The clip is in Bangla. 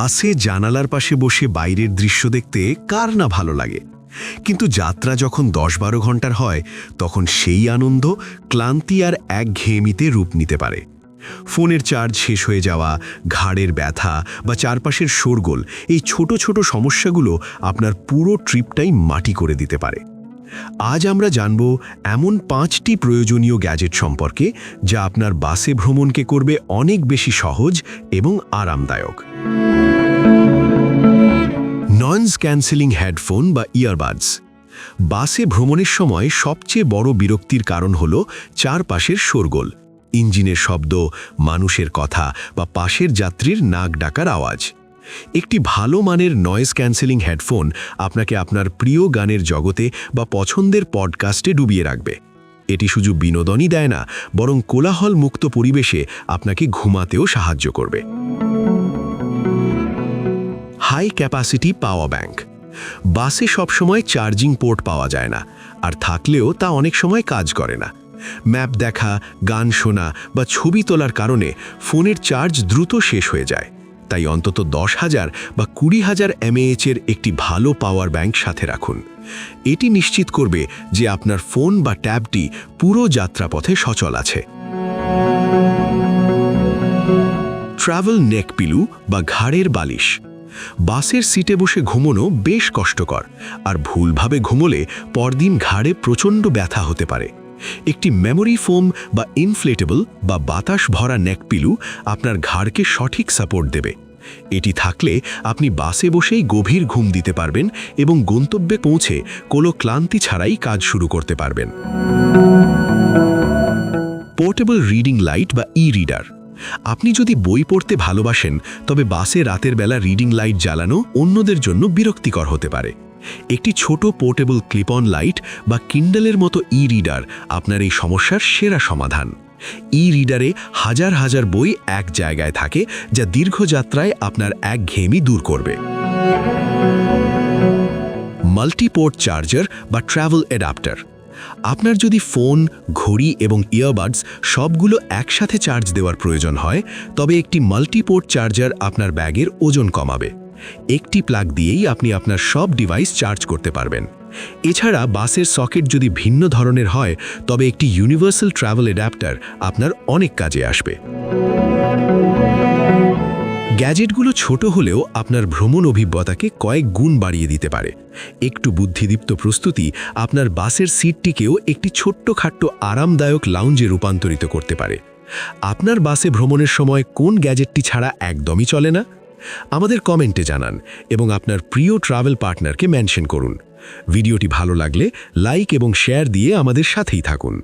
বাসে জানালার পাশে বসে বাইরের দৃশ্য দেখতে কার না ভালো লাগে, কিন্তু যাত্রা যখন 10-12 ঘন্টার হয় তখন সেই আনন্দ ক্লান্তি আর একঘেয়েমিতে রূপ নিতে পারে। ফোনের চার্জ শেষ হয়ে যাওয়া, ঘাড়ের ব্যথা বা চারপাশের শোরগোল, এই ছোট ছোট সমস্যাগুলো আপনার পুরো ট্রিপটাই মাটি করে দিতে পারে। আজ আমরা জানব এমন 5টি প্রয়োজনীয় গ্যাজেট সম্পর্কে যা আপনার বাসে ভ্রমণকে করবে অনেক বেশি সহজ এবং আরামদায়ক। নয়েজ ক্যান্সেলিং হেডফোন বা ইয়ারবাডস। বাসে ভ্রমণের সময় সবচেয়ে বড় বিরক্তির কারণ হল চারপাশের শোরগোল, ইঞ্জিনের শব্দ, মানুষের কথা বা পাশের যাত্রীর নাক ডাকার আওয়াজ। একটি ভালো মানের নয়েজ ক্যান্সেলিং হেডফোন আপনাকে আপনার প্রিয় গানের জগতে বা পছন্দের পডকাস্টে ডুবিয়ে রাখবে। এটি শুধু বিনোদনই দেয় না, বরং কোলাহল মুক্ত পরিবেশে আপনাকে ঘুমাতেও সাহায্য করবে। High capacity power bank. বাসে সবসময় চার্জিং পোর্ট পাওয়া যায় না, আর থাকলেও তা অনেক সময় কাজ করে না। ম্যাপ দেখা, গান শোনা বা ছবি তোলার কারণে ফোনের চার্জ দ্রুত শেষ হয়ে যায়। তাই অন্তত 10,000 বা 20,000 mAh-এর একটি ভালো পাওয়ার ব্যাংক সাথে রাখুন। এটি নিশ্চিত করবে যে আপনার ফোন বা ট্যাবটি পুরো যাত্রাপথে সচল আছে। ট্রাভেল নেক পিলো বা ঘাড়ের বালিশ। বাসের সিটে বসে ঘুমানো বেশ কষ্টকর, আর ভুলভাবে ঘুমোলে পরদিন ঘাড়ে প্রচণ্ড ব্যথা হতে পারে। একটি মেমোরি ফোম বা ইনফ্লেটেবল বা বাতাস ভরা নেক পিলো আপনার ঘাড়কে সঠিক সাপোর্ট দেবে। এটি থাকলে আপনি বাসে বসেই গভীর ঘুম দিতে পারবেন এবং গন্তব্যে পৌঁছে কোনো ক্লান্তি ছাড়াই কাজ শুরু করতে পারবেন। পোর্টেবল রিডিং লাইট বা ই-রিডার। আপনি যদি বই পড়তে ভালোবাসেন, তবে বাসে রাতের বেলা রিডিং লাইট জ্বালানো অন্যদের জন্য বিরক্তিকর হতে পারে। একটি ছোট পোর্টেবল ক্লিপ অন লাইট বা কিন্ডলের মতো ই-রিডার আপনার এই সমস্যার সেরা সমাধান। ই-রিডারে হাজার হাজার বই এক জায়গায় থাকে, যা দীর্ঘযাত্রায় আপনার একঘেয়েমি দূর করবে। মাল্টিপোর্ট চার্জার বা ট্রাভেল অ্যাডাপ্টার। আপনার যদি ফোন, ঘড়ি এবং ইয়ারবাডস সবগুলো একসাথে চার্জ দেওয়ার প্রয়োজন হয়, তবে একটি মাল্টিপোর্ট চার্জার আপনার ব্যাগের ওজন কমাবে। একটি প্লাগ দিয়েই আপনি আপনার সব ডিভাইস চার্জ করতে পারবেন। এছাড়া বাসের সকেট যদি ভিন্ন ধরনের হয়, তবে একটি ইউনিভার্সাল ট্রাভেল অ্যাডাপ্টার আপনার অনেক কাজে আসবে। গ্যাজেটগুলো ছোট হলেও আপনার ভ্রমণ অভিজ্ঞতাকে কয়েক গুণ বাড়িয়ে দিতে পারে। একটু বুদ্ধিদীপ্ত প্রস্তুতি আপনার বাসের সিটটিকেও একটি ছোট্টখাট্ট আরামদায়ক লাউঞ্জে রূপান্তরিত করতে পারে। আপনার বাসে ভ্রমণের সময় কোন গ্যাজেটটি ছাড়া একদমই চলে না? আমাদের কমেন্টে জানান এবং আপনার প্রিয় ট্রাভেল পার্টনারকে মেনশন করুন। ভিডিওটি ভালো লাগলে লাইক এবং শেয়ার দিয়ে আমাদের সাথেই থাকুন।